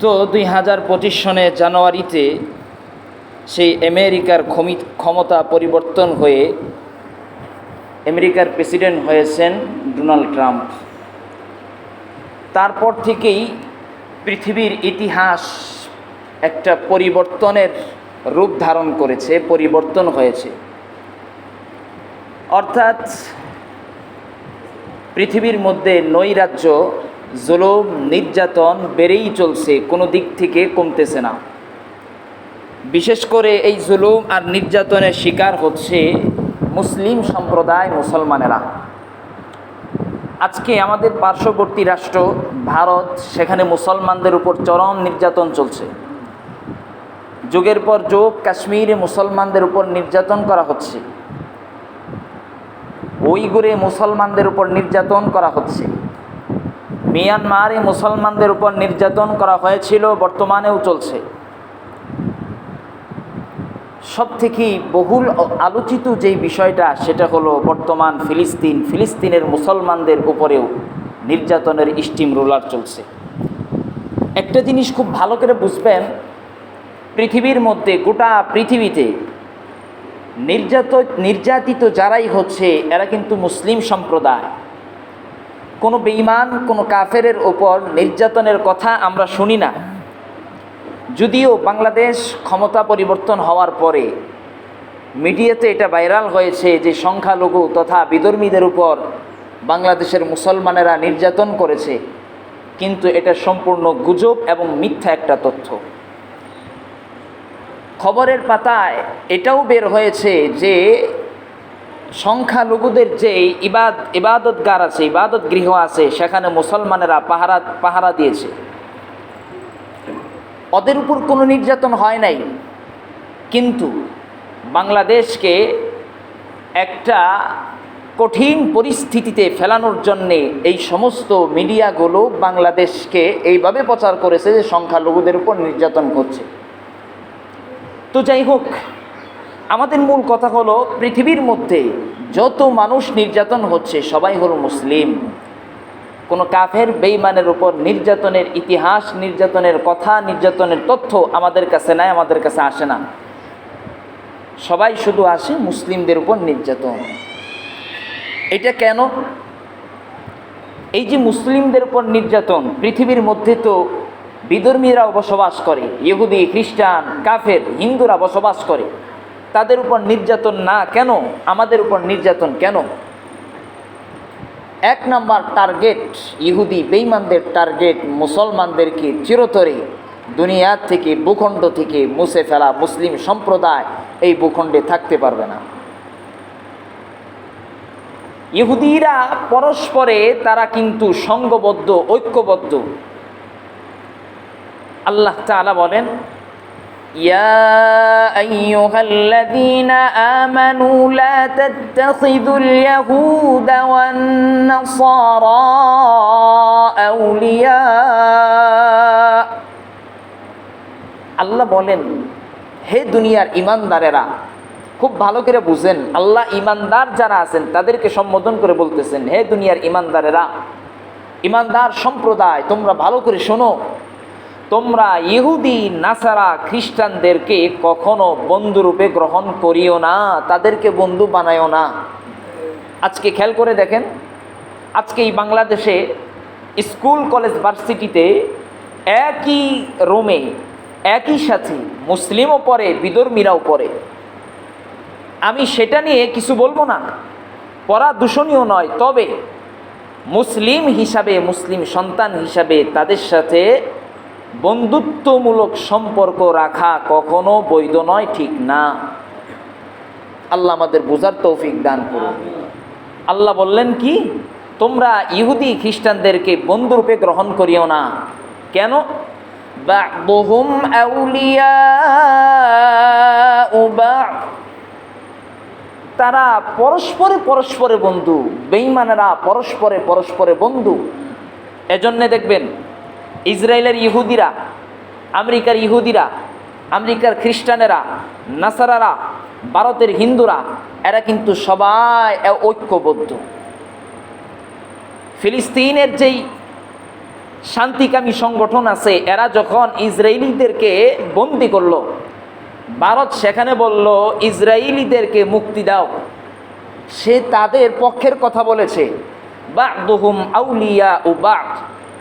তো 2025 সনে জানুয়ারিতে সেই আমেরিকার ক্ষমতা পরিবর্তন হয়ে আমেরিকার প্রেসিডেন্ট হয়েছেন ডোনাল্ড ট্রাম্প। তারপর থেকেই পৃথিবীর ইতিহাস একটা পরিবর্তনের রূপ ধারণ করেছে, পরিবর্তন হয়েছে। অর্থাৎ পৃথিবীর মধ্যে নৈরাজ্য, জুলুম, নির্যাতন বেড়েই চলছে, কোনো দিক থেকে কমতেছে না। বিশেষ করে এই জুলুম আর নির্যাতনের শিকার হচ্ছে মুসলিম সম্প্রদায়, মুসলমানেরা। আজকে আমাদের পার্শ্ববর্তী রাষ্ট্র ভারত, সেখানে মুসলমানদের উপর চরম নির্যাতন চলছে। যুগের পর যুগ কাশ্মীরে মুসলমানদের উপর নির্যাতন করা হচ্ছে, উইগুরে মুসলমানদের উপর নির্যাতন করা হচ্ছে, মিয়ানমারে মুসলমানদের উপর নির্যাতন করা হয়েছিল, বর্তমানেও চলছে। সবথেকে বহুল আলোচিত যেই বিষয়টা, সেটা হলো বর্তমান ফিলিস্তিনের মুসলমানদের উপরেও নির্যাতনের স্টিম রোলার চলছে। একটা জিনিস খুব ভালো করে বুঝবেন, পৃথিবীর মধ্যে, গোটা পৃথিবীতে নির্যাতিত যারাই হচ্ছে এরা কিন্তু মুসলিম সম্প্রদায়। কোনো বেঈমান, কোনো কাফেরের ওপর নির্যাতনের কথা আমরা শুনি না। যদিও বাংলাদেশ ক্ষমতা পরিবর্তন হওয়ার পরে মিডিয়াতে এটা ভাইরাল হয়েছে যে সংখ্যালঘু তথা বিধর্মীদের উপর বাংলাদেশের মুসলমানেরা নির্যাতন করেছে, কিন্তু এটা সম্পূর্ণ গুজব এবং মিথ্যা একটা তথ্য। খবরের পাতায় এটাও বের হয়েছে যে সংখ্যালঘুদের যে ইবাদতগার আছে, ইবাদত গৃহ আছে, সেখানে মুসলমানেরা পাহারা দিয়েছে। ওদের উপর কোনো নির্যাতন হয় নাই, কিন্তু বাংলাদেশকে একটা কঠিন পরিস্থিতিতে ফেলানোর জন্যে এই সমস্ত মিডিয়াগুলো বাংলাদেশকে এইভাবে প্রচার করেছে যে সংখ্যালঘুদের উপর নির্যাতন করছে। তো যাই হোক, আমাদের মূল কথা হলো, পৃথিবীর মধ্যে যত মানুষ নির্যাতন হচ্ছে সবাই হলো মুসলিম। কোনো কাফের বেঈমানের উপর নির্যাতনের ইতিহাস, নির্যাতনের কথা, নির্যাতনের তথ্য আমাদের কাছে নাই, আমাদের কাছে আসে না। সবাই শুধু আসে মুসলিমদের উপর নির্যাতন। এটা কেন? এই যে মুসলিমদের উপর নির্যাতন, পৃথিবীর মধ্যে তো বিধর্মীরাও বসবাস করে, ইহুদি, খ্রিস্টান, কাফের, হিন্দুরা বসবাস করে। তাদের উপর নির্যাতন না কেন, আমাদের উপর নির্যাতন কেন? এক নম্বর টার্গেট, ইহুদি বেঈমানদের টার্গেট মুসলমানদেরকে চিরতরে দুনিয়ার থেকে, ভূখণ্ড থেকে মুছে ফেলা। মুসলিম সম্প্রদায় এই ভূখণ্ডে থাকতে পারবে না। ইহুদিরা পরস্পরে তারা কিন্তু সংঘবদ্ধ, ঐক্যবদ্ধ। আল্লাহ তাআলা বলেন, ইয়া আইয়ুহাল্লাযীনা আমানু লা তাত্তাখিযুল ইয়াহুদা ওয়ান নাসারা আউলিয়া। আল্লাহ বলেন, হে দুনিয়ার ঈমানদারেরা, খুব ভালো করে বুঝেন, আল্লাহ ঈমানদার যারা আছেন তাদেরকে সম্বোধন করে বলতেছেন, হে দুনিয়ার ঈমানদারেরা, ঈমানদার সম্প্রদায়, তোমরা ভালো করে শোনো, তোমরা ইহুদি, নাসারা, খ্রিস্টানদেরকে কখনো বন্ধুরূপে গ্রহণ করিও না, তাদেরকে বন্ধু বানায়ও না। আজকে খেয়াল করে দেখেন, আজকে এই বাংলাদেশে স্কুল, কলেজ, ভার্সিটিতে একই রুমে, একই সাথে মুসলিমও পড়ে, বিধর্মীরাও পড়ে। আমি সেটা নিয়ে কিছু বলবো না, পড়া দূষণীয় নয়, তবে মুসলিম হিসাবে, মুসলিম সন্তান হিসাবে তাদের সাথে বন্ধুত্বমূলক সম্পর্ক রাখা কখনো বৈধ নয়, ঠিক না। আল্লাহ আমাদের বোঝার তৌফিক দান করুন। আল্লাহ বললেন কি, তোমরা ইহুদি, খ্রিস্টানদেরকে বন্ধুরূপে গ্রহণ করিও না। কেন? বা'দুহুম আউলিয়াউ বা'দ, তারা পরস্পরে বন্ধু। বেঈমানেরা পরস্পরে বন্ধু। এজন্যে দেখবেন ইসরায়েলের ইহুদিরা, আমেরিকার ইহুদিরা, আমেরিকার খ্রিস্টানেরা, নাসারারা, ভারতের হিন্দুরা, এরা কিন্তু সবাই ঐক্যবদ্ধ। ফিলিস্তিনের যেই শান্তিকামী সংগঠন আছে, এরা যখন ইসরায়েলিদেরকে বন্দি করলো, ভারত সেখানে বলল ইসরায়েলিদেরকে মুক্তি দাও। সে তাদের পক্ষের কথা বলেছে। বা'দুহুম আউলিয়া ও বা'দ,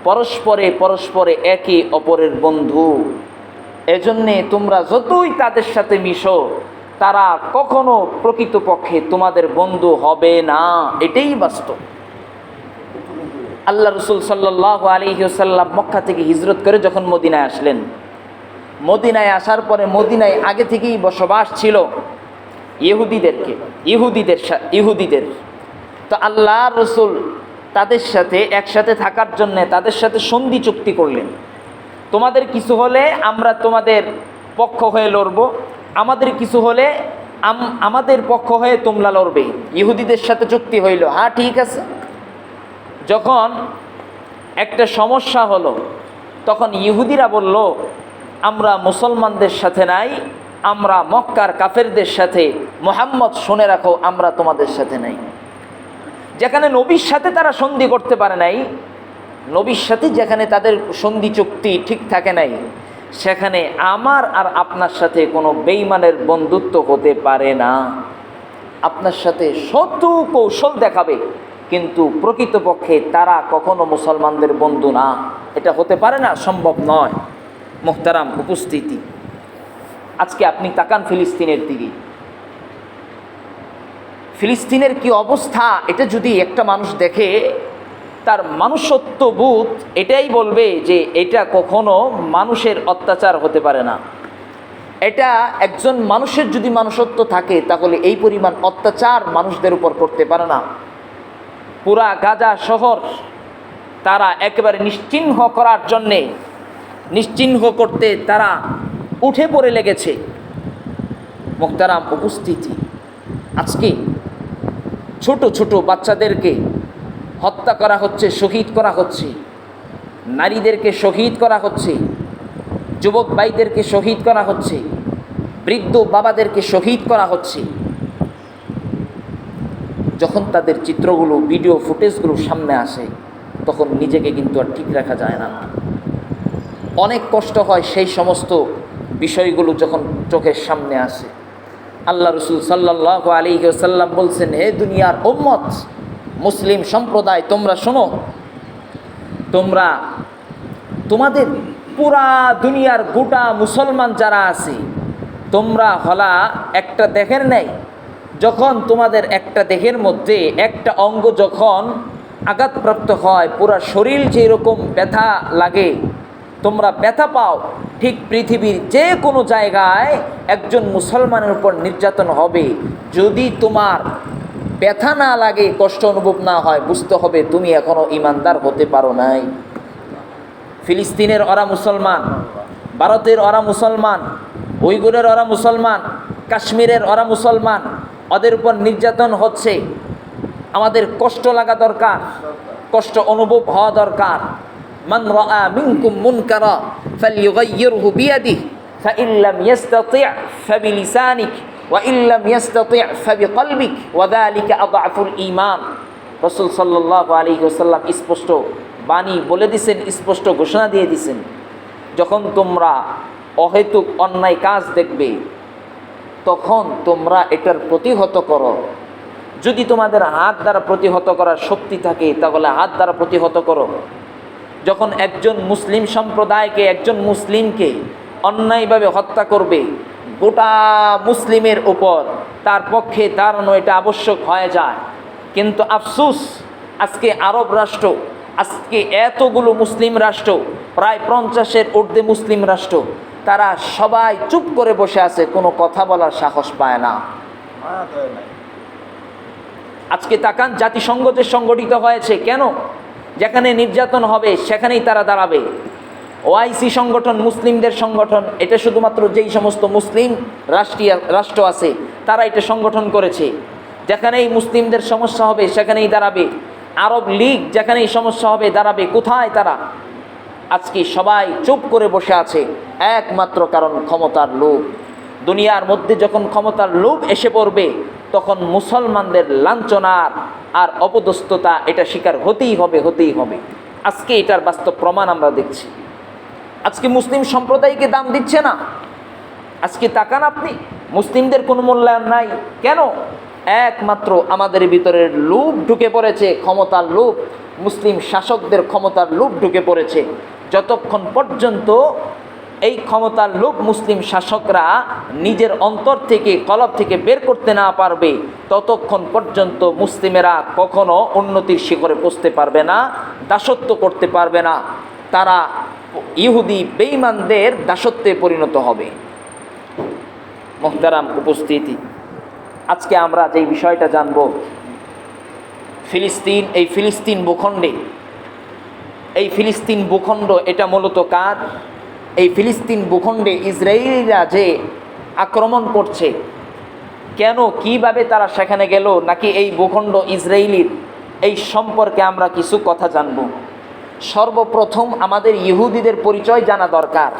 পরস্পরে পরস্পরে একে অপরের বন্ধু। এজন্যে তোমরা যতই তাদের সাথে মিশো, তারা কখনো প্রকৃতপক্ষে তোমাদের বন্ধু হবে না, এটাই বাস্তব। আল্লাহ রসুল সাল্লাল্লাহু আলাইহি ওয়াসাল্লাম মক্কা থেকে হিজরত করে যখন মদিনায় আসলেন, মদিনায় আসার পরে মদিনায় আগে থেকেই বসবাস ছিল ইহুদিদের। তো আল্লাহ রসুল তাদের সাথে একসাথে থাকার জন্য তাদের সাথে সন্ধি চুক্তি করলেন। তোমাদের কিছু হলে আমরা তোমাদের পক্ষ হয়ে লড়ব, আমাদের কিছু হলে আমাদের পক্ষ হয়ে তোমরা লড়বে। ইহুদিদের সাথে চুক্তি হইল, হ্যাঁ ঠিক আছে। যখন একটা সমস্যা হলো, তখন ইহুদিরা বলল, আমরা মুসলমানদের সাথে নাই, আমরা মক্কার কাফেরদের সাথে। মুহাম্মদ শুনে রাখো, আমরা তোমাদের সাথে নাই। যেখানে নবীর সাথে তারা সন্ধি করতে পারে নাই, নবীর সাথে যেখানে তাদের সন্ধি চুক্তি ঠিক থাকে নাই, সেখানে আমার আর আপনার সাথে কোনো বেঈমানের বন্ধুত্ব হতে পারে না। আপনার সাথে শত কৌশল দেখাবে, কিন্তু প্রকৃতপক্ষে তারা কখনো মুসলমানদের বন্ধু না। এটা হতে পারে না, সম্ভব নয়। মুহতারাম উপস্থিতি, আজকে আপনি তাকান ফিলিস্তিনের দিকে। ফিলিস্তিনের কি অবস্থা, এটা যদি একটা মানুষ দেখে, তার মানুষত্ববোধ এটাই বলবে যে এটা কখনো মানুষের অত্যাচার হতে পারে না। এটা একজন মানুষের যদি মানুষত্ব থাকে, তাহলে এই পরিমাণ অত্যাচার মানুষদের উপর করতে পারে না। পুরা গাজা শহর তারা একেবারে নিশ্চিহ্ন করার জন্যে, নিশ্চিহ্ন করতে তারা উঠে পড়ে লেগেছে। মুহতারাম উপস্থিতি, আজকে ছোট ছোট বাচ্চাদেরকে হত্যা করা হচ্ছে, শহীদ করা হচ্ছে, নারীদেরকে শহীদ করা হচ্ছে, যুবক ভাইদেরকে শহীদ করা হচ্ছে, বৃদ্ধ বাবাদেরকে শহীদ করা হচ্ছে। যখন তাদের চিত্রগুলো, ভিডিও ফুটেজগুলো সামনে আসে, তখন নিজেকে কিন্তু আর ঠিক রাখা যায় না। অনেক কষ্ট হয় সেই সমস্ত বিষয়গুলো যখন চোখের সামনে আসে। আল্লাহ রসুল সাল্লাল্লাহু আলাইহি ওয়াসাল্লাম বলছেন, হে দুনিয়ার উম্মত, মুসলিম সম্প্রদায়, তোমরা শোনো, তোমরা তোমাদের পুরা দুনিয়ার গোটা মুসলমান যারা আছে, তোমরা হলা একটা দেহের নেই। যখন তোমাদের একটা দেহের মধ্যে একটা অঙ্গ যখন আঘাতপ্রাপ্ত হয়, পুরা শরীর যেরকম ব্যথা লাগে, তোমরা ব্যথা পাও, ঠিক পৃথিবীর যে কোনো জায়গায় একজন মুসলমানের উপর নির্যাতন হবে। যদি তোমার ব্যথা না লাগে, কষ্ট অনুভব না হয়, বুঝতে হবে তুমি এখনো ঈমানদার হতে পারো নাই। ফিলিস্তিনের ওরা মুসলমান, ভারতের ওরা মুসলমান, উইগুরের ওরা মুসলমান, কাশ্মীরের ওরা মুসলমান, ওদের উপর নির্যাতন হচ্ছে। আমাদের কষ্ট লাগা দরকার, কষ্ট অনুভব হওয়া দরকার। মান রাআ মিনকুম মুনকারা ফালইউগাইয়িরহু বিয়াদিহি ফাইন লাম ইস্তাতি' ফাবিলিসানিহি ওয়া ইন লাম ইস্তাতি' ফাবিকলবিহি ওয়া যালিকা আযআফুল ঈমান। রাসূল সাল্লাল্লাহু আলাইহি ওয়াসাল্লাম স্পষ্ট বাণী বলে দিয়েছেন, স্পষ্ট ঘোষণা দিয়ে দিয়েছেন, যখন তোমরা অহেতুক অন্যায় কাজ দেখবে, তখন তোমরা এটার প্রতিহত করো। যদি তোমাদের হাত দ্বারা প্রতিহত করার শক্তি থাকে, তাহলে হাত দ্বারা প্রতিহত করো। যখন একজন মুসলিম সম্প্রদায়কে, একজন মুসলিমকে অন্যায়ভাবে হত্যা করবে, গোটা মুসলিমের উপর তার পক্ষে দাঁড়ানো এটা আবশ্যক হয়ে যায়। কিন্তু আফসোস, আজকে আরব রাষ্ট্র, আজকে এতগুলো মুসলিম রাষ্ট্র, প্রায় 50-এর ঊর্ধ্বে মুসলিম রাষ্ট্র, তারা সবাই চুপ করে বসে আছে, কোনো কথা বলার সাহস পায় না। আজকে তাকান, জাতিসংঘ যে সংগঠিত হয়েছে, কেন? যেখানে নির্যাতন হবে সেখানেই তারা দাঁড়াবে। ওআইসি সংগঠন, মুসলিমদের সংগঠন, এটা শুধুমাত্র যেই সমস্ত মুসলিম রাষ্ট্র আছে তারা এটা সংগঠন করেছে। যেখানেই মুসলিমদের সমস্যা হবে সেখানেই দাঁড়াবে। আরব লীগ যেখানেই সমস্যা হবে দাঁড়াবে। কোথায় তারা? আজকে সবাই চুপ করে বসে আছে, একমাত্র কারণ ক্ষমতার লোভ। দুনিয়ার মধ্যে যখন ক্ষমতার লোভ এসে পড়বে, তখন মুসলমানদের লাঞ্ছনার আর অপদস্থতা এটা স্বীকার হতেই হবে। আজকে এটার বাস্তব প্রমাণ আমরা দেখছি। আজকে মুসলিম সম্প্রদায়কে দাম দিচ্ছে না। আজকে তাকান আপনি, মুসলিমদের কোনো মূল্যায়ন নাই। কেন? একমাত্র আমাদের ভিতরের লোভ ঢুকে পড়েছে, ক্ষমতার লোভ। মুসলিম শাসকদের ক্ষমতার লোভ ঢুকে পড়েছে। যতক্ষণ পর্যন্ত এই ক্ষমতার লোভ মুসলিম শাসকরা নিজের অন্তর থেকে, কলব থেকে বের করতে না পারবে, ততক্ষণ পর্যন্ত মুসলিমেরা কখনো উন্নতির শিখরে পৌঁছতে পারবে না, দাসত্ব করতে পারবে না। তারা ইহুদি বেঈমানদের দাসত্বে পরিণত হবে। মুহতারাম উপস্থিতি, আজকে আমরা যে বিষয়টা জানব, ফিলিস্তিন, এই ফিলিস্তিন ভূখণ্ডে, এই ফিলিস্তিন ভূখণ্ড এটা মূলত কার? এই ফিলিস্তিন ভূখণ্ডে ইসরায়েলিরা যে আক্রমণ করছে, কেন, কিভাবে তারা সেখানে গেল, নাকি এই ভূখণ্ড ইসরায়েলির, এই সম্পর্কে আমরা কিছু কথা জানব। সর্বপ্রথম আমাদের ইহুদিদের পরিচয় জানা দরকার।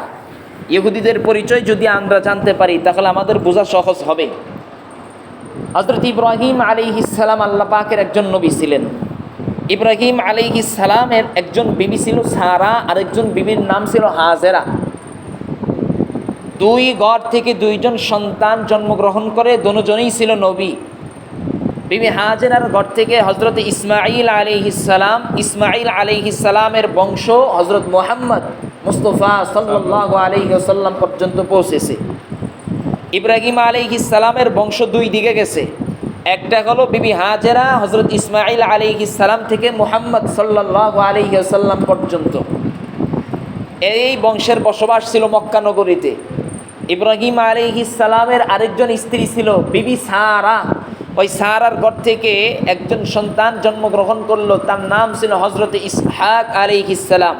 ইহুদিদের পরিচয় যদি আমরা জানতে পারি তাহলে আমাদের বোঝা সহজ হবে। হযরত ইব্রাহিম আলাইহিস সালাম আল্লাহ পাকের একজন নবী ছিলেন। ইব্রাহিম আলাইহিস সালামের একজন বিবি ছিল সারা, আর একজন বিবির নাম ছিল হাজেরা। দুই ঘর থেকে দুইজন সন্তান জন্মগ্রহণ করে, দুজনেই ছিল নবী। বিবি হাজেরার ঘর থেকে হযরত ইসমাঈল আলাইহিস সালাম, ইসমাঈল আলাইহিস সালামের বংশ হযরত মুহাম্মদ মুস্তাফা সাল্লাল্লাহু আলাইহি ওয়াসাল্লাম পর্যন্ত পৌঁছেছে। ইব্রাহিম আলাইহিস সালামের বংশ দুই দিকে গেছে। একটা হলো বিবি হাজেরা হযরত ইসমাঈল আলাইহিস সালাম থেকে মুহাম্মদ সাল্লাল্লাহু আলাইহি ওয়াসাল্লাম পর্যন্ত। এই বংশের বসবাস ছিল মক্কা নগরীতে। ইব্রাহিম আলাইহিস সালামের আরেকজন স্ত্রী ছিল বিবি সারা। ওই সারার ঘর থেকে একজন সন্তান জন্মগ্রহণ করলো, তার নাম ছিল হযরত ইসহাক আলাইহিস সালাম।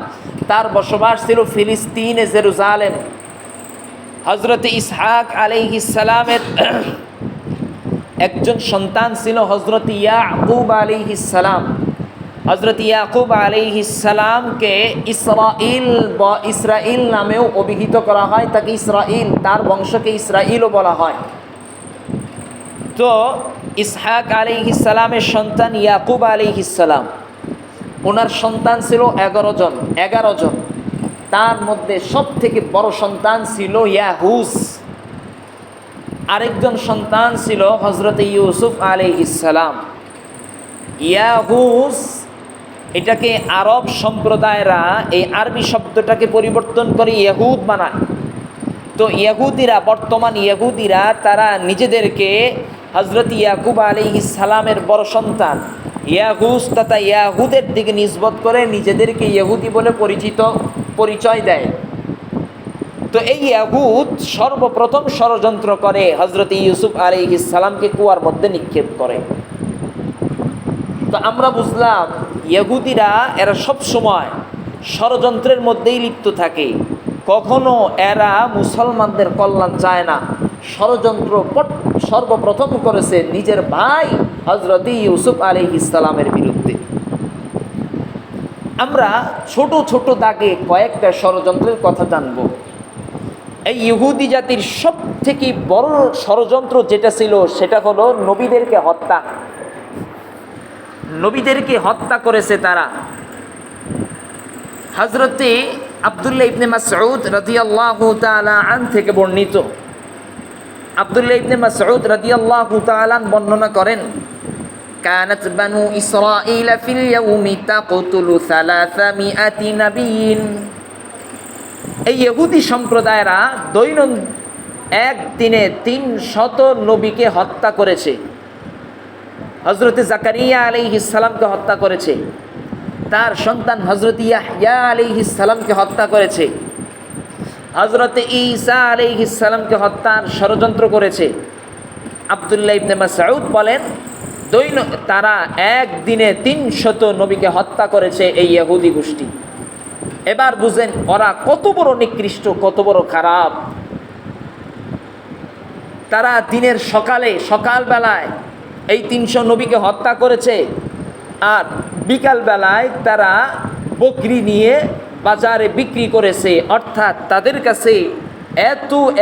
তার বসবাস ছিল ফিলিস্তিনে, জেরুজালেম। হযরত ইসহাক আলাইহিস সালামের একজন সন্তান ছিল হযরত ইয়াকুব আলাইহিস সালাম। হযরত ইয়াকুব আলাইহিস সালামকে ইসরাইল বা ইসরাইল নামেও অভিহিত করা হয়, তাকে ইসরাইল, তার বংশকে ইসরাইলও বলা হয়। তো ইসহাক আলাইহিস সালামের সন্তান ইয়াকুব আলাইহিস সালাম, ওনার সন্তান ছিল 11 জন। তার মধ্যে সব থেকে বড় সন্তান ছিল ইয়াহুস। আরেকজন সন্তান ছিল হযরত ইউসুফ আলাইহিস সালাম। ইয়াহুস, এটাকে আরব সম্প্রদায়রা এই আরবি শব্দটাকে পরিবর্তন করে ইহুদ বানায়। তো ইহুদিরা, বর্তমান ইহুদিরা, তারা নিজেদেরকে হযরত ইয়াকুব আলাইহিস সালামের বড় সন্তান ইয়াহুস তথা ইয়াহুদের দিকে নিসবত করে নিজেদেরকে ইহুদি বলে পরিচয় দেয়। তো এই ইয়াহুদ সর্বপ্রথম ষড়যন্ত্র করে হযরত ইউসুফ আলাইহিস সালামকে কুয়ার মধ্যে নিক্ষেপ করে। তো আমরা বুঝলাম ইহুদিরা এরা সব সময় ষড়যন্ত্রের মধ্যেই লিপ্ত থাকে, কখনো এরা মুসলমানদের কল্যাণ চায় না। ষড়যন্ত্র সর্বপ্রথম করেছে নিজের ভাই হযরত ইউসুফ আলাইহিস সালামের বিরুদ্ধে। আমরা ছোট ছোট দাগে কয়েকটা ষড়যন্ত্রের কথা জানব। এই ইহুদি জাতির সব থেকে বড় ষড়যন্ত্র যেটা ছিল সেটা হলো নবীদেরকে হত্যা। নবীদেরকে হত্যা করেছে তারা। হযরতে আব্দুল্লাহ ইবনে মাসউদ রাদিয়াল্লাহু তাআলা আন থেকে বর্ণিত, আব্দুল্লাহ ইবনে মাসউদ রাদিয়াল্লাহু তাআলা বর্ণনা করেন, কানাত বানু ইসরাঈল ফিল ইয়াউমি তাকতুলু 300 নাবিয়্যিন। এই ইহুদি সম্প্রদায়রা দৈনন্দিন একদিনে 300 নবীকে হত্যা করেছে। হযরতে জাকারিয়া আলাইহিস সালামকে হত্যা করেছে, তার সন্তান হযরত ইয়াহইয়া আলাইহিস সালামকে হত্যা করেছে, হযরতে ঈসা আলাইহিস সালামকে হত্যার ষড়যন্ত্র করেছে। আব্দুল্লাহ ইবনে মাসউদ বলেন তারা একদিনে 300 নবীকে হত্যা করেছে এই ইহুদি গোষ্ঠী। এবার বুঝেন ওরা কত বড় নিকৃষ্ট, কত বড় খারাপ। তারা দিনের সকালবেলায় এই 300 নবীকে হত্যা করেছে, আর বিকালবেলায় তারা বকরি নিয়ে বাজারে বিক্রি করেছে। অর্থাৎ তাদের কাছে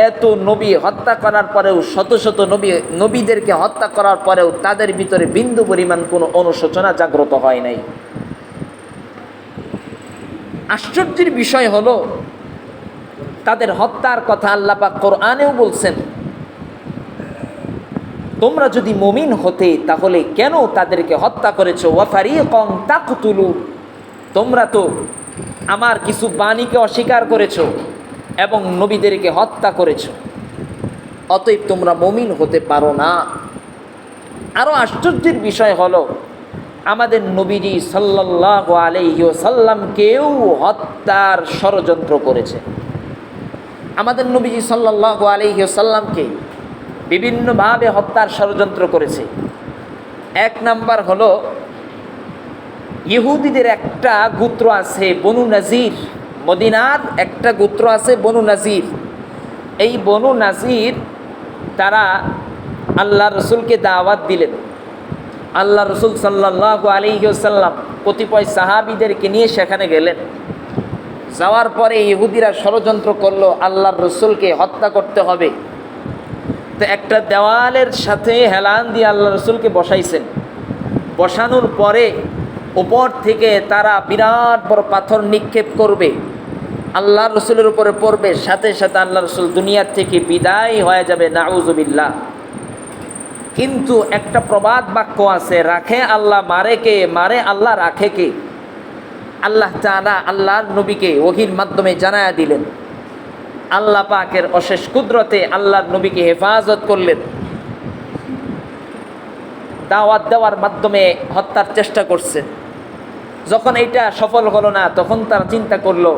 এত নবী হত্যা করার পরেও, শত শত নবীদেরকে হত্যা করার পরেও তাদের ভিতরে বিন্দু পরিমাণ কোনো অনুশোচনা জাগ্রত হয় নাই। আশ্চর্যের বিষয় হলো তাদের হত্যার কথা আল্লাহ পাক কোরআনেও বলছেন, তোমরা যদি মুমিন হতে তাহলে কেন তাদেরকে হত্যা করেছো? ওয়া ফারিকান তাকতুলু, তোমরা তো আমার কিছু বাণীকে অস্বীকার করেছো এবং নবীদেরকে হত্যা করেছো, অতএব তোমরা মুমিন হতে পারো না। আরও আশ্চর্যের বিষয় হলো আমাদের নবীজি সাল্লাল্লাহু আলাইহি ওয়াসাল্লামকেও হত্যার ষড়যন্ত্র করেছে। আমাদের নবীজি সাল্লাল্লাহু আলাইহি ওয়াসাল্লামকে বিভিন্নভাবে হত্যার ষড়যন্ত্র করেছে। এক নাম্বার হলো ইহুদিদের একটা গোত্র আছে বনু নাজির, মদিনার একটা গোত্র আছে বনু নাজির। এই বনু নাজির তারা আল্লাহ রসুলকে দাওয়াত দিলেন। আল্লাহ রসুল সাল্লাল্লাহু আলাইহি ওয়াসাল্লাম কতিপয় সাহাবীদেরকে নিয়ে সেখানে গেলেন। যাওয়ার পরে ইহুদিরা ষড়যন্ত্র করলো আল্লাহর রসুলকে হত্যা করতে হবে। তো একটা দেওয়ালের সাথে হেলান দিয়ে আল্লাহ রসুলকে বসাইছেন। বসানোর পরে উপর থেকে তারা বিরাট বড় পাথর নিক্ষেপ করবে, আল্লাহ রসুলের উপরে পড়বে, সাথে সাথে আল্লাহ রসুল দুনিয়ার থেকে বিদায় হয়ে যাবে, নাউজুবিল্লাহ। কিন্তু একটা প্রবাদ বাক্য আছে, রাখে আল্লাহ মারে কে, মারে আল্লাহ রাখে কে। আল্লাহ তাআলা আল্লাহর নবীকে ওহীর মাধ্যমে জানায়া দিলেন। আল্লাহ পাকের অশেষ কুদরতে আল্লাহর নবীকে হেফাজত করলেন। দাওয়াত দেওয়ার মাধ্যমে হত্যার চেষ্টা করছেন। যখন এটা সফল হলো না, তখন তারা চিন্তা করলো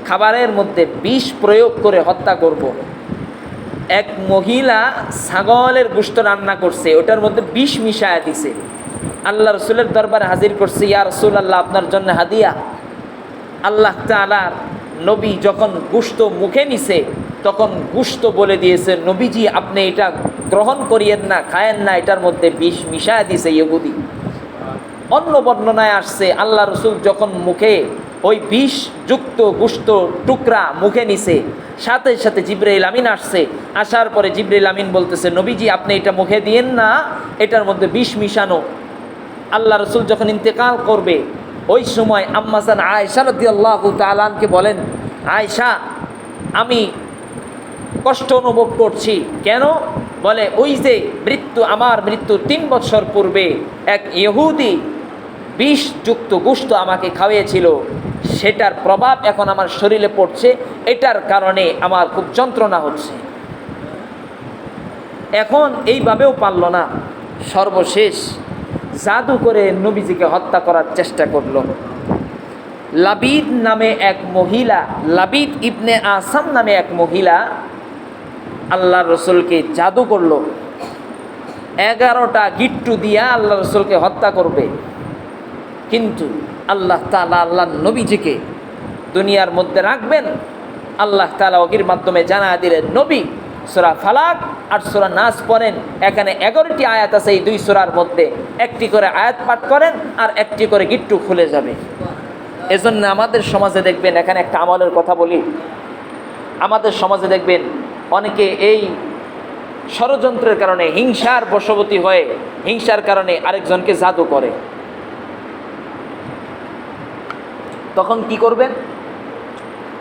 খাবারের মধ্যে বিষ প্রয়োগ করে হত্যা করব। এক মহিলা ছাগলের গোশত রান্না করছে, ওটার মধ্যে বিষ মিশায়া দিছে। আল্লাহ রসুলের দরবারে হাজির করছে, ইয়া রাসূলুল্লাহ, আপনার জন্য হাদিয়া। আল্লাহ তাআলার নবী যখন গোশত মুখে নিছে, তখন গোশত বলে দিয়েছে, নবীজি আপনি এটা গ্রহণ করিয়েন না, খায়েন না, এটার মধ্যে বিষ মিশায়া দিছে ইহুদি। অন্য বর্ণনায় আসছে আল্লাহ রসুল যখন মুখে ওই বিষযুক্ত গোশত টুকরা মুখে নিছে, সাথে সাথে জিবরাইল আমিন আসছে। আসার পরে জিবরাইল আমিন বলতেছে, নবীজি আপনি এটা মুখে দিয়েন না, এটার মধ্যে বিষ মিশানো। আল্লাহ রসুল যখন ইন্তেকাল করবে, ওই সময় আম্মাজান আয়েশা রাদিয়াল্লাহু তাআলা আনহাকে বলেন, আয়েশা আমি কষ্ট অনুভব করছি। কেন? বলে ওই যে আমার মৃত্যুর 3 বছর পূর্বে এক ইহুদি বিষযুক্ত গোশত আমাকে খাওয়িয়েছিল, সেটার প্রভাব এখন আমার শরীরে পড়ছে, এটার কারণে আমার খুব যন্ত্রণা হচ্ছে। এখন এইভাবেও পারল না, সর্বশেষ জাদু করে নবীজিকে হত্যা করার চেষ্টা করলো। লাবিদ নামে এক মহিলা, লাবিদ ইবনে আসাম নামে এক মহিলা আল্লাহ রসুলকে জাদু করলো। 11টা গিট্টু দিয়া আল্লাহ রসুলকে হত্যা করবে। কিন্তু আল্লাহ তাআলা আল্লাহ নবীজিকে দুনিয়ার মধ্যে রাখবেন। আল্লাহ তাআলা ওহীর মাধ্যমে জানায়া দিলেন, নবী সূরা ফালাক আর সূরা নাস পড়েন। এখানে 11টি আয়াত আছে এই 2 সূরার মধ্যে। একটি করে আয়াত পাঠ করেন আর একটি করে গিট্টু খুলে যাবে। এজন্য আমাদের সমাজে দেখবেন, এখানে একটা আমলের কথা বলি, আমাদের সমাজে দেখবেন অনেকে এই ষড়যন্ত্রের কারণে হিংসার বশবর্তী হয়ে হিংসার কারণে আরেকজনকে জাদু করে। তখন কি করবেন?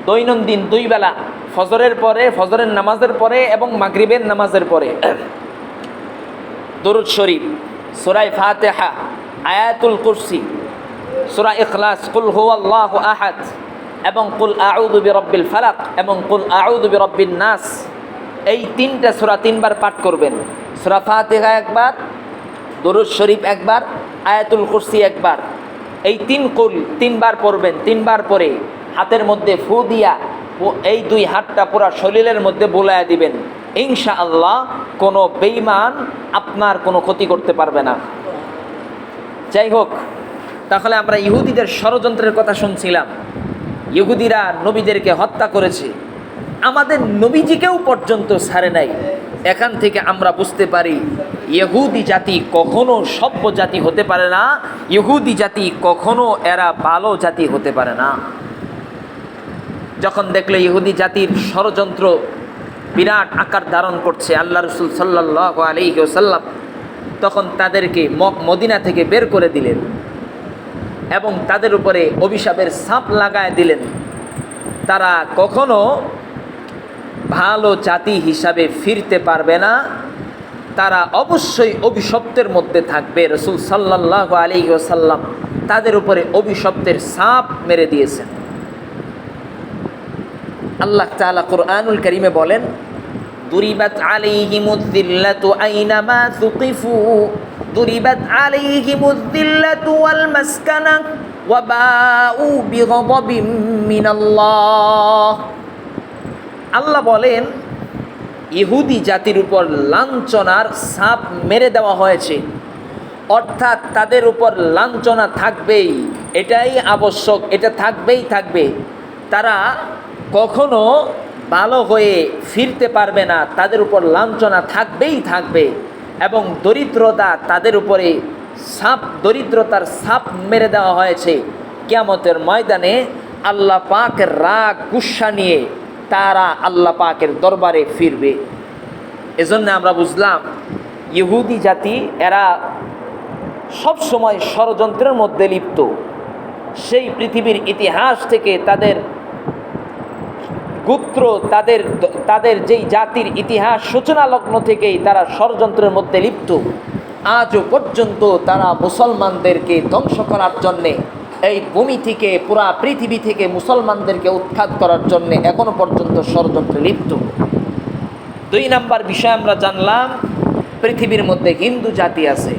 দৈনন্দিন 2 বেলা, ফজরের পরে, ফজরের নামাজের পরে এবং মাগরিবের নামাজের পরে দরুদ শরীফ, সূরা ফাতিহা, আয়াতুল কুরসি, সূরা ইখলাস, কুল হুয়াল্লাহু আহাদ এবং কুল আউযু বিরাব্বিল ফালাক এবং কুল আউযু বিরাব্বিন নাস, এই 3টা সূরা 3 বার পাঠ করবেন। সূরা ফাতিহা একবার, দরুদ শরীফ একবার, আয়াতুল কুরসি একবার। এই 3 কুল 3 বার পড়বেন। 3 বার পরে হাতের মধ্যে ফু দিয়া এই 2 হাতটা পুরা শরীরের মধ্যে বোলায়া দিবেন। ইনশাআল্লাহ কোনো বেঈমান আপনার কোনো ক্ষতি করতে পারবে না। যাই হোক, তাহলে আমরা ইহুদিদের ষড়যন্ত্রের কথা শুনছিলাম। ইহুদিরা নবীদেরকে হত্যা করেছে, আমাদের নবীজিকেও পর্যন্ত ছাড়ে নাই। এখান থেকে আমরা বুঝতে পারি ইহুদি জাতি কখনো সভ্য জাতি হতে পারে না, ইহুদি জাতি কখনো এরা ভালো জাতি হতে পারে না। যখন দেখলো ইহুদি জাতির ষড়যন্ত্র বিরাট আকার ধারণ করছে, আল্লাহ রসুল সাল্লাল্লাহু আলাইহি ওয়াসাল্লাম তখন তাদেরকে মদিনা থেকে বের করে দিলেন এবং তাদের উপরে অভিশাপের ছাপ লাগায় দিলেন। তারা কখনো ভালো জাতি হিসাবে ফিরতে পারবে না, তারা অবশ্যই অভিশপ্তের মধ্যে থাকবে। রাসূল সাল্লাল্লাহু আলাইহি ওয়াসাল্লাম তাদের উপরে অভিশপ্তের ছাপ মেরে দিয়েছেন। আল্লাহ তাআলা কুরআনুল কারীমে বলেন, দুরিবাত আলাইহিমুয যিল্লাতু আইনামা সুকিফু দুরিবাত আলাইহিমুয যিল্লাতু ওয়াল মাসকানা ওয়া বাউ বিগদাবিম মিনাল্লাহ। আল্লাহ বলেন, ইহুদি জাতির উপর লাঞ্ছনার ছাপ মেরে দেওয়া হয়েছে, অর্থাৎ তাদের উপর লাঞ্ছনা থাকবেই, এটাই আবশ্যক, এটা থাকবে। তারা কখনো ভালো হয়ে ফিরতে পারবে না, তাদের উপর লাঞ্ছনা থাকবে। এবং দরিদ্রতা তাদের উপরে দরিদ্রতার ছাপ মেরে দেওয়া হয়েছে। কিয়ামতের ময়দানে আল্লাহ পাকের রাগ গুসা নিয়ে তারা আল্লাহ পাকের দরবারে ফিরবে। এজন্য আমরা বুঝলাম ইহুদি জাতি এরা সব সময় ষড়যন্ত্রের মধ্যে লিপ্ত। সেই পৃথিবীর ইতিহাস থেকে তাদের গোত্র, তাদের যেই জাতির ইতিহাস সূচনা লগ্ন থেকেই তারা ষড়যন্ত্রের মধ্যে লিপ্ত। আজও পর্যন্ত তারা মুসলমানদেরকে ধ্বংস করার জন্যে, এই ভূমি থেকে, পুরা পৃথিবী থেকে মুসলমানদেরকে উৎখাত করার জন্য এখনো পর্যন্ত ষড়যন্ত্রে লিপ্ত। 2 নাম্বার বিষয় আমরা জানলাম, পৃথিবীর মধ্যে হিন্দু জাতি আছে,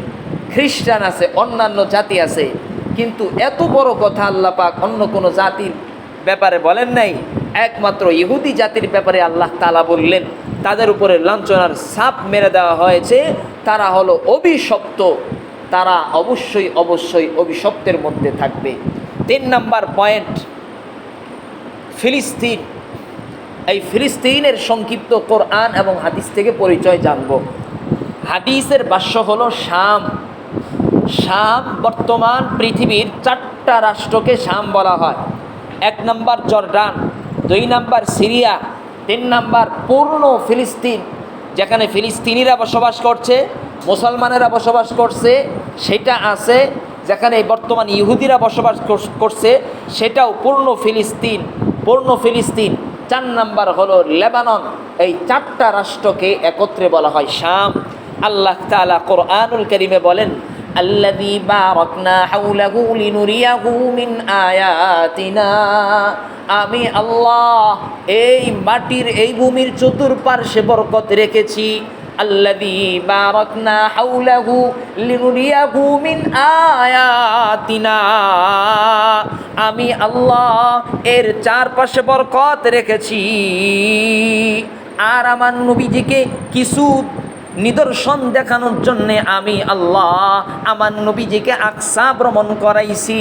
খ্রিস্টান আছে, অন্যান্য জাতি আছে, কিন্তু এত বড় কথা আল্লাহ পাক অন্য কোনো জাতির ব্যাপারে বলেন নাই। একমাত্র ইহুদি জাতির ব্যাপারে আল্লাহ তাআলা বললেন, তাদের উপরে লাঞ্ছনার ছাপ মেরে দেওয়া হয়েছে, তারা হলো অভিশপ্ত, তারা অবশ্যই অভিশপ্তের মধ্যে থাকবে। 3 নাম্বার পয়েন্ট, ফিলিস্তিন। এই ফিলিস্তিনের সংক্ষিপ্ত কোরআন এবং হাদিস থেকে পরিচয় জানব। হাদিসের ভাষ্য হলো শাম। বর্তমান পৃথিবীর 4টা রাষ্ট্রকে শাম বলা হয়। 1 number Jordan, 2 number Syria, 3 number পূর্ণ ফিলিস্তিন, যেখানে ফিলিস্তিনিরা বসবাস করছে, মুসলমানেরা বসবাস করছে সেটা আছে, যেখানে বর্তমান ইহুদিরা বসবাস করছে সেটাও পূর্ণ ফিলিস্তিন। 4 নাম্বার হলো লেবানন। এই 4টা রাষ্ট্রকে একত্রে বলা হয় শাম। আল্লাহ তাআলা কোরআনুল কারীমে বলেন, আল্লাযী বারাকনা হাওলাহু লিনুরিয়াহু মিন আয়াতিনা। আমি আল্লাহ এই মাটির, এই ভূমির চতুর্পার্শ্বে বরকত রেখেছি। আল্লাযী বারাকনা হাওলাহু লিনুরিয়াহু মিন আয়াতিনা। আমি আল্লাহ এর চারপাশে বরকত রেখেছি। আর আমার নবীজিকে কিছু নিদর্শন দেখানোর জন্য আমি আল্লাহ আমার নবীজিকে আকসা ভ্রমণ করাইছি।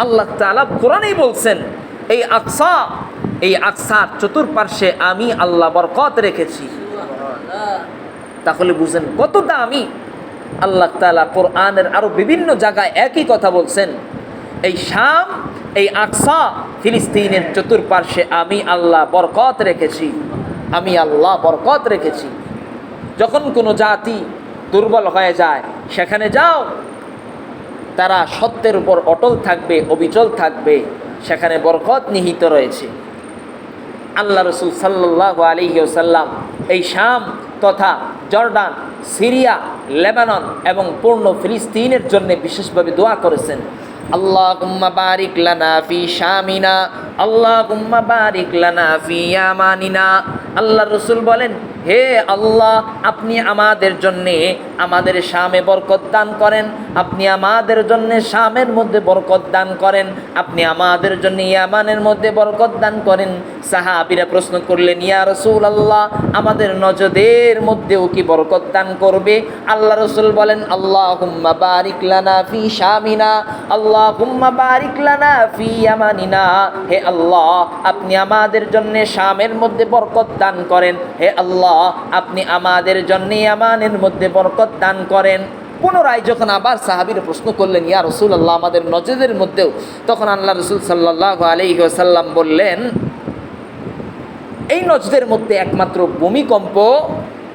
আল্লাহ তাআলা কোরআনেই বলছেন, এই আকসার চতুর্পার্শ্বে আমি আল্লাহ বরকত রেখেছি। তাহলে বুঝেন কত দামি। আল্লাহ তাআলা কোরআনের আরো বিভিন্ন জায়গায় একই কথা বলছেন। এই শাম, এই আকসা, ফিলিস্তিনের চতুর্পার্শ্বে আমি আল্লাহ বরকত রেখেছি। যখন কোনো জাতি দুর্বল হয়ে যায়, সেখানে যাও, তারা সত্যের উপর অটল থাকবে, অবিচল থাকবে, সেখানে বরকত নিহিত রয়েছে। আল্লাহ রাসূল সাল্লাল্লাহু আলাইহি ওয়াসাল্লাম এই শাম তথা জর্ডান, সিরিয়া, লেবানন এবং পূর্ণ ফিলিস্তিনের জন্য বিশেষভাবে দোয়া করেছেন। আল্লাহুম্মা বারিক লানা ফি শামিনা, আল্লাহুম্মা বারিক লানা ফি ইয়ামানিনা। আল্লাহ রাসূল বলেন, হে আল্লাহ, আপনি আমাদের জন্যে আমাদের শামে বরকত দান করেন, আপনি আমাদের জন্যে শামের মধ্যে বরকত দান করেন, আপনি আমাদের জন্য ইয়ামানের মধ্যে বরকত দান করেন। সাহাবীরা প্রশ্ন করলেন, ইয়া রাসূলুল্লাহ, আমাদের নজদের মধ্যেও কি বরকত দান করবে? আল্লাহ রাসূল বলেন, আল্লাহুম্মা বারিক লানা ফি শামিনা, আল্লাহুম্মা বারিক লানা ফি ইয়ামানিনা। হে আল্লাহ, আপনি আমাদের জন্যে শামের মধ্যে বরকত দান করেন, হে আল্লাহ আপনি আমাদের জন্য ইয়ামানের মধ্যে বরকত দান করেন। পুনরায় যখন আবার সাহাবীরা প্রশ্ন করলেন, ইয়া রাসূলুল্লাহ, আমাদের নজদের মধ্যেও, তখন আল্লাহ রাসূল সাল্লাল্লাহু আলাইহি ওয়াসাল্লাম বললেন, এই নজদের মধ্যে একমাত্র ভূমিকম্প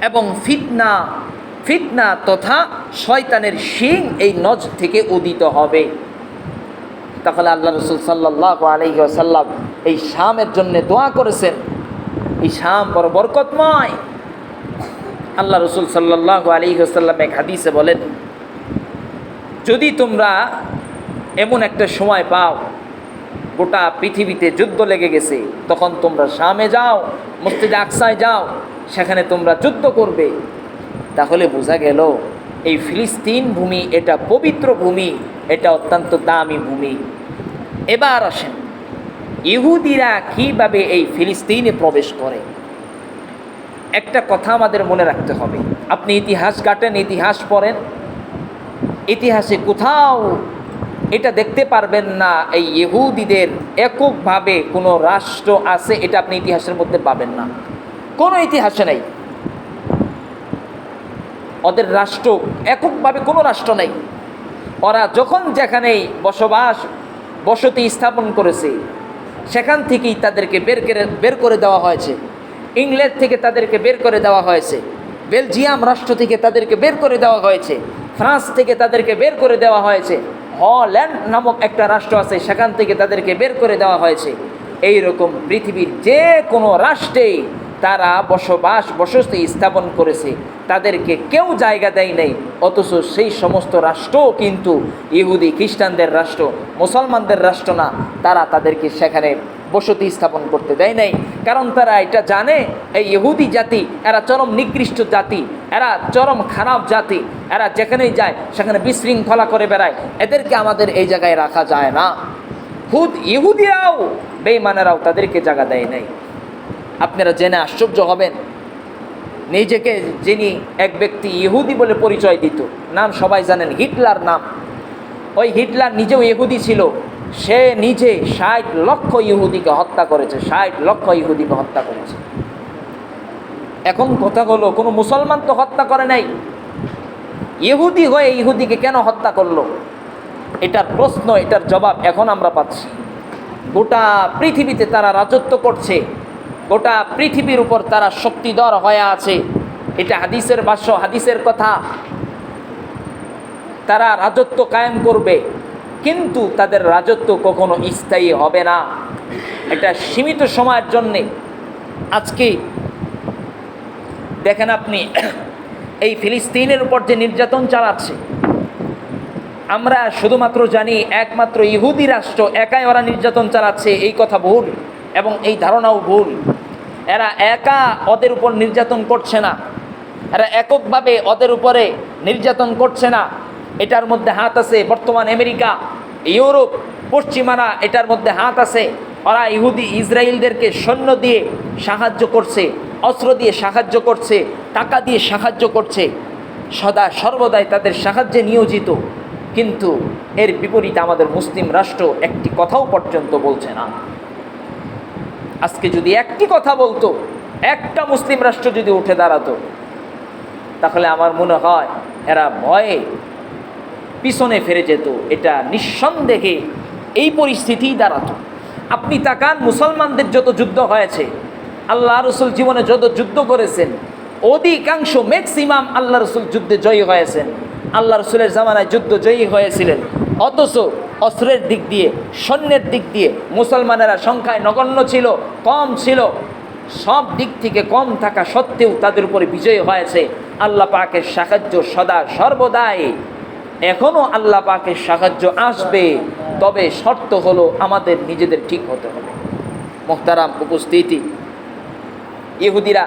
এবং ফিতনা ফিতনা তথা শয়তানের শিং এই নজ থেকে উদিত হবে। তাহলে আল্লাহ রসুল সাল্লাল্লাহু আলাইহি ওয়াসাল্লাম এই শামের জন্য দোয়া করেছেন। এই শাম বড় বরকতময়। আল্লাহ রসুল সাল্লাল্লাহু আলাইহি ওয়াসাল্লাম এক হাদিসে বলেন, যদি তোমরা এমন একটা সময় পাও গোটা পৃথিবীতে যুদ্ধ লেগে গেছে, তখন তোমরা শামে যাও, মসজিদে আকসায় যাও, সেখানে তোমরা যুদ্ধ করবে। তাহলে বোঝা গেল এই ফিলিস্তিন ভূমি এটা পবিত্র ভূমি, এটা অত্যন্ত দামি ভূমি। এবার আসেন, ইহুদিরা কীভাবে এই ফিলিস্তিনে প্রবেশ করে। একটা কথা আমাদের মনে রাখতে হবে, আপনি ইতিহাস ঘাটেন, ইতিহাস পড়েন, ইতিহাসে কোথাও এটা দেখতে পারবেন না এই ইহুদিদের এককভাবে কোনো রাষ্ট্র আছে, এটা আপনি ইতিহাসের মধ্যে পাবেন না, কোনো ইতিহাসে নেই। ওদের রাষ্ট্র এককভাবে কোনো রাষ্ট্র নেই। ওরা যখন যেখানেই বসতি স্থাপন করেছে, সেখান থেকেই তাদেরকে বের করে দেওয়া হয়েছে। ইংল্যান্ড থেকে তাদেরকে বের করে দেওয়া হয়েছে, বেলজিয়াম রাষ্ট্র থেকে তাদেরকে বের করে দেওয়া হয়েছে, ফ্রান্স থেকে তাদেরকে বের করে দেওয়া হয়েছে, হল্যান্ড নামক একটা রাষ্ট্র আছে, সেখান থেকে তাদেরকে বের করে দেওয়া হয়েছে। এই রকম পৃথিবীর যে কোনো রাষ্ট্রেই তারা বসতি স্থাপন করেছে, তাদেরকে কেউ জায়গা দেয় নাই। অথচ সেই সমস্ত রাষ্ট্রও কিন্তু ইহুদি খ্রিস্টানদের রাষ্ট্র, মুসলমানদের রাষ্ট্র না। তারা তাদেরকে সেখানে বসতি স্থাপন করতে দেয় নাই, কারণ তারা এটা জানে এই ইহুদি জাতি এরা চরম নিকৃষ্ট জাতি, এরা চরম খারাপ জাতি, এরা যেখানেই যায় সেখানে বিশৃঙ্খলা করে বেড়ায়, এদেরকে আমাদের এই জায়গায় রাখা যায় না। ইহুদিরাও বেঈমানেরাও তাদেরকে জায়গা দেয় নাই। আপনারা জেনে আশ্চর্য হবেন, নিজেকে যিনি এক ব্যক্তি ইহুদি বলে পরিচয় দিত, নাম সবাই জানেন, হিটলার নাম। ওই হিটলার নিজেও ইহুদি ছিল। সে নিজে 60 লক্ষ ইহুদিকে হত্যা করেছে, 60 লক্ষ ইহুদিকে হত্যা করেছে। এখন কথা হলো, কোনো মুসলমান তো হত্যা করে নাই, ইহুদি হয়ে ইহুদিকে কেন হত্যা করলো? এটার প্রশ্ন, এটার জবাব এখন আমরা পাচ্ছি। গোটা পৃথিবীতে তারা রাজত্ব করছে, গোটা পৃথিবীর উপর তারা শক্তিধর হয়ে আছে। এটা হাদিসের ভাষ্য, হাদিসের কথা। তারা রাজত্ব কায়েম করবে, কিন্তু তাদের রাজত্ব কখনো স্থায়ী হবে না, এটা সীমিত সময়ের জন্যে। আজকে দেখেন আপনি এই ফিলিস্তিনের উপর যে নির্যাতন চালাচ্ছে, আমরা শুধুমাত্র জানি একমাত্র ইহুদি রাষ্ট্র একাই ওরা নির্যাতন চালাচ্ছে, এই কথা ভুল এবং এই ধারণাও ভুল। এরা একা ওদের উপর নির্যাতন করছে না, এরা এককভাবে ওদের উপরে নির্যাতন করছে না। এটার মধ্যে হাত আছে বর্তমান আমেরিকা, ইউরোপ, পশ্চিমারা, এটার মধ্যে হাত আছে। ওরা ইসরায়েলদেরকে সৈন্য দিয়ে সাহায্য করছে, অস্ত্র দিয়ে সাহায্য করছে, টাকা দিয়ে সাহায্য করছে, সদা সর্বদাই তাদের সাহায্যে নিয়োজিত। কিন্তু এর বিপরীতে আমাদের মুসলিম রাষ্ট্র একটি কথাও পর্যন্ত বলছে না। আজকে যদি একটি কথা বলতো, একটা মুসলিম রাষ্ট্র যদি উঠে দাঁড়াতো, তাহলে আমার মনে হয় এরা ভয়ে পিছনে ফিরে যেত। এটা নিঃসন্দেহে এই পরিস্থিতিই দাঁড়াতো। আপনি তাকান, মুসলমানদের যত যুদ্ধ হয়েছে, আল্লাহ রসুল জীবনে যত যুদ্ধ করেছেন, অধিকাংশ ম্যাক্সিমাম আল্লাহ রসুল যুদ্ধে জয়ী হয়েছেন। আল্লাহ রসুলের জামানায় যুদ্ধ জয়ী হয়েছিলেন, অথচ অস্ত্রের দিক দিয়ে, সৈন্যের দিক দিয়ে মুসলমানেরা সংখ্যায় নগণ্য ছিল, কম ছিল। সব দিক থেকে কম থাকা সত্ত্বেও তাদের উপরে বিজয় হয়েছে। আল্লাহ পাকের সাহায্য সদা সর্বদাই, এখনও আল্লাহ পাকের সাহায্য আসবে, তবে শর্ত হলো আমাদের নিজেদের ঠিক হতে হবে। মুহতারাম উপস্থিতি, ইহুদিরা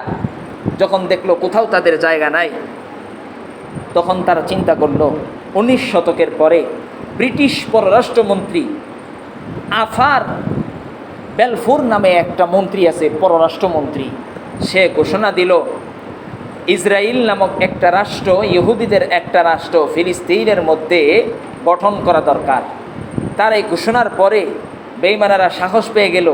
যখন দেখলো কোথাও তাদের জায়গা নাই, তখন তারা চিন্তা করলো 19 শতকের পরে ব্রিটিশ পররাষ্ট্রমন্ত্রী আফার বেলফোর নামে একটা মন্ত্রী আছে, পররাষ্ট্রমন্ত্রী। সে ঘোষণা দিল ইসরায়েল নামক একটা রাষ্ট্র, ইহুদিদের একটা রাষ্ট্র ফিলিস্তিনের মধ্যে গঠন করা দরকার। তার এই ঘোষণার পরে বেঈমানেরা সাহস পেয়ে গেল।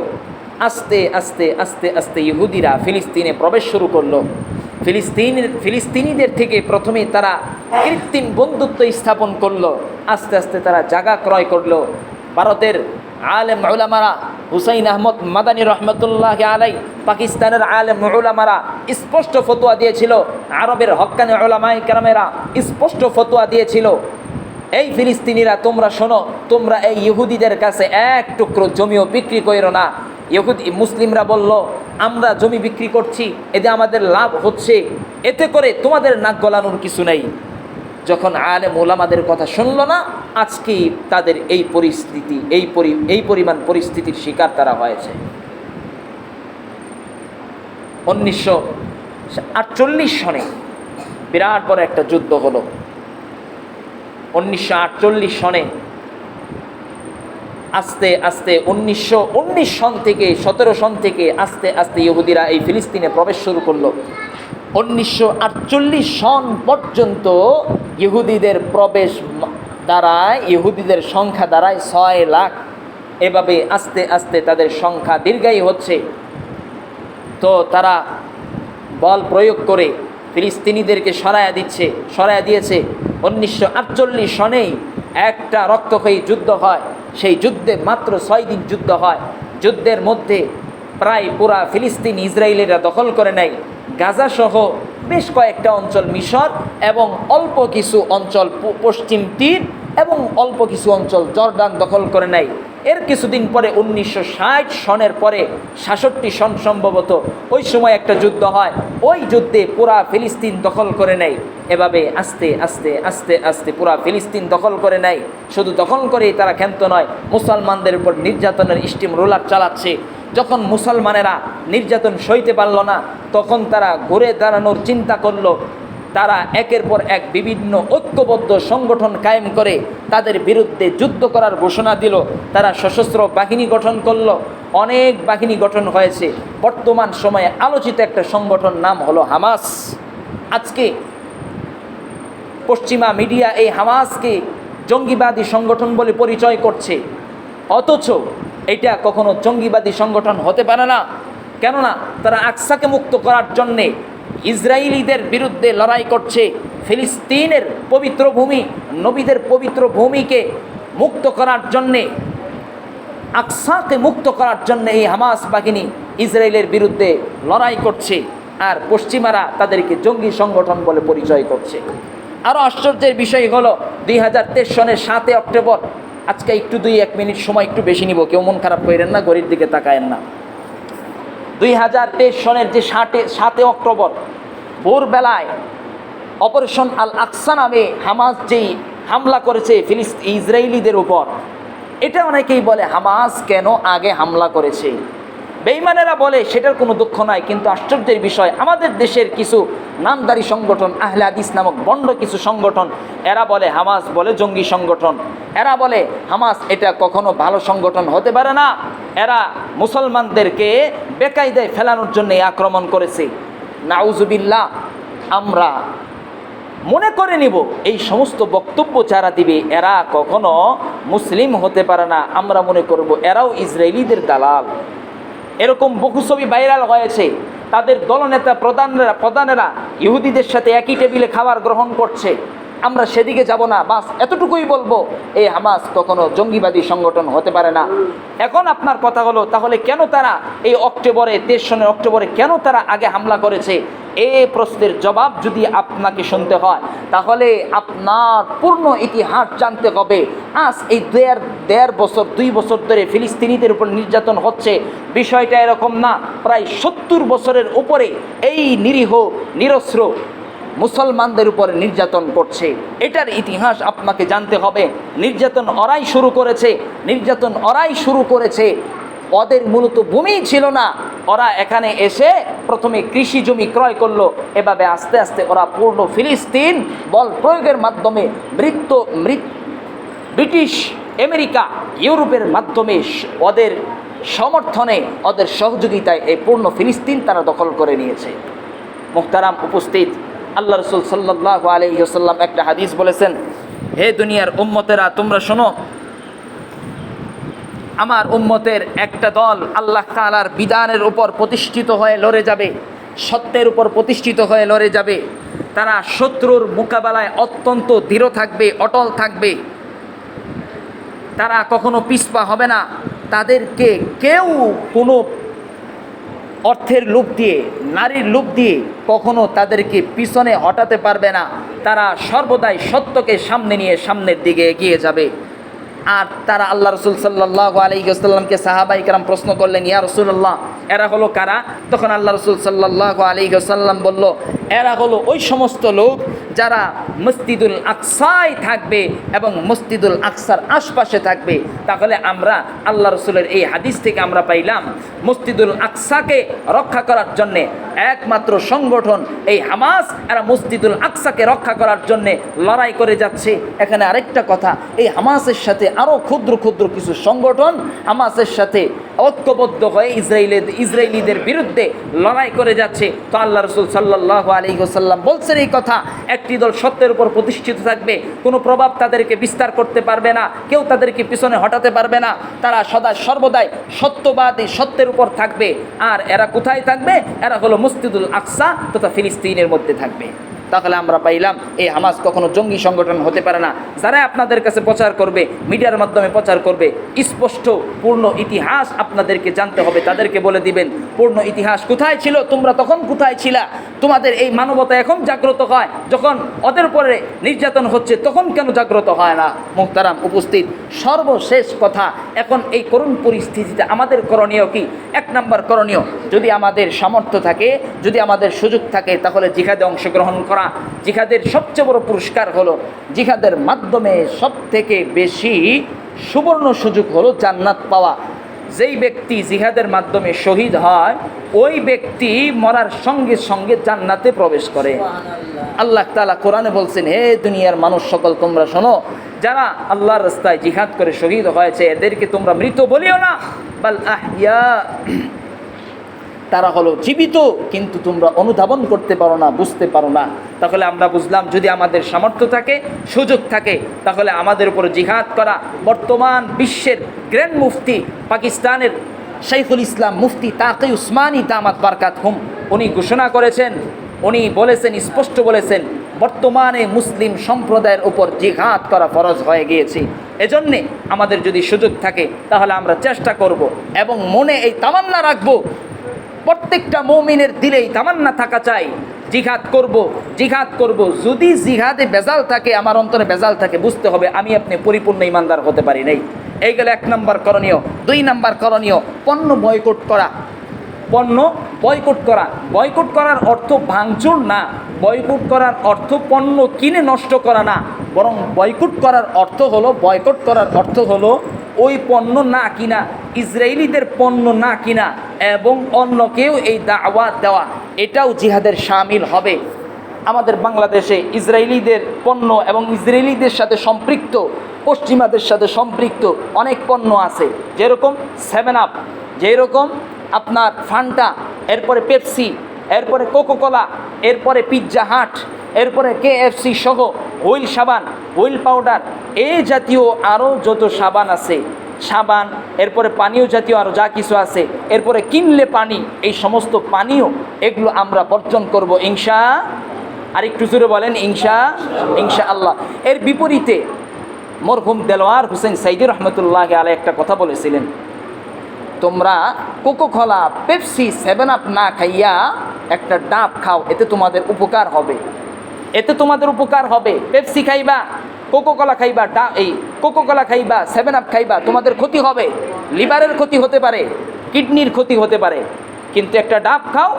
আস্তে আস্তে আস্তে আস্তে ইহুদিরা ফিলিস্তিনে প্রবেশ শুরু করলো। ফিলিস্তিনিদের থেকে প্রথমে তারা কৃত্রিম বন্ধুত্ব স্থাপন করলো। আস্তে আস্তে তারা জায়গা ক্রয় করলো। ভারতের আলেম উলামারা, হুসাইন আহমদ মাদানী রহমতুল্লাহ আলাই, পাকিস্তানের আলেম উলামারা স্পষ্ট ফতোয়া দিয়েছিল, আরবের হক্কানি উলামায়ে কেরামেরা স্পষ্ট ফতোয়া দিয়েছিল, এই ফিলিস্তিনিরা তোমরা শোনো, তোমরা এই ইহুদিদের কাছে এক টুকরো জমিও বিক্রি করো না। ইহুদি মুসলিমরা বলল, আমরা জমি বিক্রি করছি, এতে আমাদের লাভ হচ্ছে, এতে করে তোমাদের নাক গলানোর কিছু নেই। যখন আলেম ওলামাদের কথা শুনল না, আজকে তাদের এই পরিস্থিতি, এই পরিমাণ পরিস্থিতির শিকার তারা হয়েছে। 1948 সনে বিরাট বড় একটা যুদ্ধ হলো। 1948 সনে আস্তে আস্তে 1919 সন থেকে 17 সন থেকে আস্তে আস্তে ইহুদিরা এই ফিলিস্তিনে প্রবেশ শুরু করলো। 1948 সন পর্যন্ত ইহুদিদের প্রবেশ দ্বারায়, ইহুদিদের সংখ্যা দ্বারায় 6 লাখ। এভাবে আস্তে আস্তে তাদের সংখ্যা দীর্ঘায়ী হচ্ছে। তো তারা বল প্রয়োগ করে ফিলিস্তিনিদেরকে সরায়া দিয়েছে। 1948 সনেই একটা রক্তক্ষয়ী যুদ্ধ হয়। সেই যুদ্ধে মাত্র 6 দিন যুদ্ধ হয়। যুদ্ধের মধ্যে প্রায় পুরা ফিলিস্তিন ইসরায়েলিরা দখল করে নেয়। গাজা সহ বেশ কয়েকটা অঞ্চল মিশর এবং অল্প কিছু অঞ্চল পশ্চিম তীর এবং অল্প কিছু অঞ্চল জর্ডান দখল করে নেয়। এর কিছুদিন পরে 1960 সনের পরে 66 সন সম্ভবত ওই সময় একটা যুদ্ধ হয়। ওই যুদ্ধে পুরা ফিলিস্তিন দখল করে নেয়। এভাবে আস্তে আস্তে আস্তে আস্তে পুরা ফিলিস্তিন দখল করে নেয়। শুধু দখল করেই তারা ক্ষান্ত নয়, মুসলমানদের উপর নির্যাতনের স্টিম রোলার চালাচ্ছে। যখন মুসলমানেরা নির্যাতন সইতে পারল না, তখন তারা ঘুরে দাঁড়ানোর চিন্তা করলো। তারা একের পর এক বিভিন্ন ঐক্যবদ্ধ সংগঠন কায়েম করে তাদের বিরুদ্ধে যুদ্ধ করার ঘোষণা দিল। তারা সশস্ত্র বাহিনী গঠন করলো। অনেক বাহিনী গঠন হয়েছে। বর্তমান সময়ে আলোচিত একটা সংগঠন নাম হলো হামাস। আজকে পশ্চিমা মিডিয়া এই হামাসকে জঙ্গিবাদী সংগঠন বলে পরিচয় করছে, অথচ এটা কখনো জঙ্গিবাদী সংগঠন হতে পারে না। কেননা তারা আকসাকে মুক্ত করার জন্যে ইসরায়েলিদের বিরুদ্ধে লড়াই করছে। ফিলিস্তিনের পবিত্র ভূমি, নবীদের পবিত্র ভূমিকে মুক্ত করার জন্যে, আকসাকে মুক্ত করার জন্যে এই হামাস বাহিনী ইসরায়েলের বিরুদ্ধে লড়াই করছে। আর পশ্চিমারা তাদেরকে জঙ্গি সংগঠন বলে পরিচয় করছে। আরও আশ্চর্যের বিষয় হলো 2023 সনের 7 অক্টোবর, আজকে একটু 2-1 মিনিট সময় একটু বেশি নিব, কেউ মন খারাপ করেন না, ঘড়ির দিকে তাকায়েন না। 2023 সনের যে 7 অক্টোবর ভোরবেলায় অপারেশন আল আকসা নামে হামাস যেই হামলা করেছে ইসরায়েলিদের উপর, এটা অনেকেই বলে হামাস কেন আগে হামলা করেছে। বেঈমানেরা বলে সেটার কোনো দুঃখ নাই, কিন্তু আশ্চর্যের বিষয় আমাদের দেশের কিছু নামদারি সংগঠন, আহলে হাদিস নামক বন্ড কিছু সংগঠন, এরা বলে হামাস বলে জঙ্গি সংগঠন। এরা বলে হামাস এটা কখনো ভালো সংগঠন হতে পারে না, এরা মুসলমানদেরকে বেকায়দায় ফেলানোর জন্য আক্রমণ করেছে। নাউজুবিল্লাহ, আমরা মনে করে নিব এই সমস্ত বক্তব্য যারা দিবে এরা কখনো মুসলিম হতে পারে না। আমরা মনে করব এরাও ইসরায়েলিদের দালাল। এরকম বহু ছবি ভাইরাল হয়েছে, তাদের দলনেতা প্রধানেরা ইহুদিদের সাথে একই টেবিলে খাবার গ্রহণ করছে। আমরা সেদিকে যাব না, বাস এতটুকুই বলবো, এই হামাস কখনো জঙ্গিবাদী সংগঠন হতে পারে না। এখন আপনার কথা হলো, তাহলে কেন তারা এই 23 সনের অক্টোবরে কেন তারা আগে হামলা করেছে? এই প্রশ্নের জবাব যদি আপনাকে শুনতে হয়, তাহলে আপনার পূর্ণ ইতিহাস জানতে হবে। আজ এই দেড় বছর 2 বছর ধরে ফিলিস্তিনিদের উপর নির্যাতন হচ্ছে, বিষয়টা এরকম না। প্রায় 70 বছরের উপরে এই নিরীহ নিরস্ত্র মুসলমানদের উপরে নির্যাতন করছে। এটার ইতিহাস আপনাকে জানতে হবে। নির্যাতন ওরাই শুরু করেছে। ওদের মূলত ভূমি ছিল না, ওরা এখানে এসে প্রথমে কৃষি জমি ক্রয় করলো। এভাবে আস্তে আস্তে ওরা পূর্ণ ফিলিস্তিন বল প্রয়োগের মাধ্যমে ব্রিটিশ, আমেরিকা, ইউরোপের মাধ্যমে ওদের সমর্থনে, ওদের সহযোগিতায় এই পূর্ণ ফিলিস্তিন তারা দখল করে নিয়েছে। মুহতারাম উপস্থিত, আল্লাহ রাসূল সাল্লাল্লাহু আলাইহি ওয়াসাল্লাম একটা হাদিস বলেছেন, হে দুনিয়ার উম্মতেরা তোমরা শোনো, আমার উম্মতের একটা দল আল্লাহ তাআলার বিধানের উপর প্রতিষ্ঠিত হয়ে লড়ে যাবে, সত্যের উপর প্রতিষ্ঠিত হয়ে লড়ে যাবে। তারা শত্রুর মোকাবেলায় অত্যন্ত দৃঢ় থাকবে, অটল থাকবে। তারা কখনো পিছপা হবে না। তাদেরকে কেউ কোনো অর্থের লোভ দিয়ে, নারীর লোভ দিয়ে কখনো তাদেরকে পিছনে হটাতে পারবে না। তারা সর্বদাই সত্যকে সামনে নিয়ে সামনের দিকে এগিয়ে যাবে। আর তারা আল্লাহ রসুল সাল্লাল্লাহু আলাইহি ওয়াসাল্লামকে সাহাবায়ে কেরাম প্রশ্ন করলেন, ইয়া রাসূলুল্লাহ, এরা হলো কারা? তখন আল্লাহ রসুল সাল্লাল্লাহু আলাইহি ওয়াসাল্লাম বলল, এরা হলো ওই সমস্ত লোক যারা মসজিদুল আকসায় থাকবে এবং মসজিদুল আকসার আশপাশে থাকবে। তাহলে আমরা আল্লাহ রসুলের এই হাদিস থেকে আমরা পাইলাম মসজিদুল আকসাকে রক্ষা করার জন্যে একমাত্র সংগঠন এই হামাস। এরা মসজিদুল আকসাকে রক্ষা করার জন্যে লড়াই করে যাচ্ছে। এখানে আরেকটা কথা, এই হামাসের সাথে আরও ক্ষুদ্র ক্ষুদ্র কিছু সংগঠন হামাসের সাথে ঐক্যবদ্ধ হয়ে ইসরায়েলিদের বিরুদ্ধে লড়াই করে যাচ্ছে। তো আল্লাহ রসুল সাল্লাল্লাহু আলাইহি ওয়াসাল্লাম বলছেন এই কথা, একটি দল সত্যের উপর প্রতিষ্ঠিত থাকবে, কোনো প্রভাব তাদেরকে বিস্তার করতে পারবে না, কেউ তাদেরকে পিছনে হটাতে পারবে না। তারা সদা সর্বদাই সত্যবাদী, সত্যের উপর থাকবে। আর এরা কোথায় থাকবে? এরা হলো মসজিদুল আকসা তথা ফিলিস্তিনের মধ্যে থাকবে। তাহলে আমরা পাইলাম এই হামাস কখনো জঙ্গি সংগঠন হতে পারে না। যারা আপনাদের কাছে প্রচার করবে, মিডিয়ার মাধ্যমে প্রচার করবে, স্পষ্ট পূর্ণ ইতিহাস আপনাদেরকে জানতে হবে। তাদেরকে বলে দিবেন পূর্ণ ইতিহাস কোথায় ছিল, তোমরা তখন কোথায় ছিলা? তোমাদের এই মানবতা এখন জাগ্রত হয় যখন ওদের উপরে নির্যাতন হচ্ছে, তখন কেন জাগ্রত হয় না? মুহতারাম উপস্থিত, সর্বশেষ কথা, এখন এই করুণ পরিস্থিতিতে আমাদের করণীয় কি? এক নম্বর করণীয়, যদি আমাদের সামর্থ্য থাকে, যদি আমাদের সুযোগ থাকে, তাহলে জিহাদে অংশগ্রহণ করা। জিহাদের সবচেয়ে বড় পুরস্কার হলো, জিহাদের মাধ্যমে সব থেকে বেশি সুবর্ণ সুযোগ হলো জান্নাত পাওয়া। যেই ব্যক্তি জিহাদের মাধ্যমে শহীদ হয়, ওই ব্যক্তি মরার সঙ্গে সঙ্গে জান্নাতে প্রবেশ করে। আল্লাহ তাআলা কোরআনে বলছেন, হে দুনিয়ার মানুষ সকল, তোমরা শোনো, যারা আল্লাহর রাস্তায় জিহাদ করে শহীদ হয়েছে এদেরকে তোমরা মৃত বলিও না, বাল আহইয়া, তারা হলো জীবিত, কিন্তু তোমরা অনুধাবন করতে পারো না, বুঝতে পারো না। তাহলে আমরা বুঝলাম, যদি আমাদের সামর্থ্য থাকে, সুযোগ থাকে, তাহলে আমাদের উপর জিহাদ করা। বর্তমান বিশ্বের গ্র্যান্ড মুফতি, পাকিস্তানের শাইখুল ইসলাম মুফতি তাকি উসমানী দামাত বারকাতহুম, উনি ঘোষণা করেছেন, উনি বলেছেন, স্পষ্ট বলেছেন, বর্তমানে মুসলিম সম্প্রদায়ের উপর জিহাদ করা ফরজ হয়ে গিয়েছে। এজন্যে আমাদের যদি সুযোগ থাকে তাহলে আমরা চেষ্টা করব এবং মনে এই তামান্না রাখবো, প্রত্যেকটা মুমিনের দিলেই তামান্না থাকা চাই, জিহাদ করব, জিহাদ করব। যদি জিহাদে বেজাল থাকে, আমার অন্তরে বেজাল থাকে, বুঝতে হবে আমি আপনি পরিপূর্ণ ইমানদার হতে পারি নাই। এই গেল এক নম্বর করণীয়। দুই নম্বর করণীয়, পণ্য বয়কট করা। পণ্য বয়কট করা, বয়কট করার অর্থ ভাঙচুর না, বয়কট করার অর্থ পণ্য কিনে নষ্ট করা না, বরং বয়কট করার অর্থ হলো, বয়কট করার অর্থ হলো ওই পণ্য না কিনা, ইসরায়েলিদের পণ্য না কিনা এবং অন্যকেও এই দাওয়াত দেওয়া, এটাও জিহাদের শামিল হবে। আমাদের বাংলাদেশে ইসরায়েলিদের পণ্য এবং ইসরায়েলিদের সাথে সম্পৃক্ত, পশ্চিমাদের সাথে সম্পৃক্ত অনেক পণ্য আছে, যেরকম 7 আপ, যেরকম আপনার ফান্টা, এরপরে পেপসি, এরপরে কোকোকোলা, এরপরে পিৎজা হাট, এরপরে KFC সহ হুইল সাবান, হুইল পাউডার, এই জাতীয় আরও যত সাবান আছে, সাবান, এরপরে পানীয় জাতীয় আরও যা কিছু আছে, এরপরে কিনলে পানি, এই সমস্ত পানীয়, এগুলো আমরা বর্জন করব আর একটু জোরে বলেন ইনশাআল্লাহ। এর বিপরীতে মরহুম দেলোয়ার হোসেন সাইদি রহমতুল্লাহ আলাইহি একটা কথা বলেছিলেন, তোমরা কোকোকোলা, পেপসি, 7 আপ না খাইয়া একটা ডাব খাও, এতে তোমাদের উপকার হবে, এতে তোমাদের উপকার হবে। পেপসি খাইবা, কোকোকোলা খাইবা, এই কোকোকোলা খাইবা, 7 আপ খাইবা, তোমাদের ক্ষতি হবে, লিভারের ক্ষতি হতে পারে, কিডনির ক্ষতি হতে পারে, কিন্তু একটা ডাব খাও,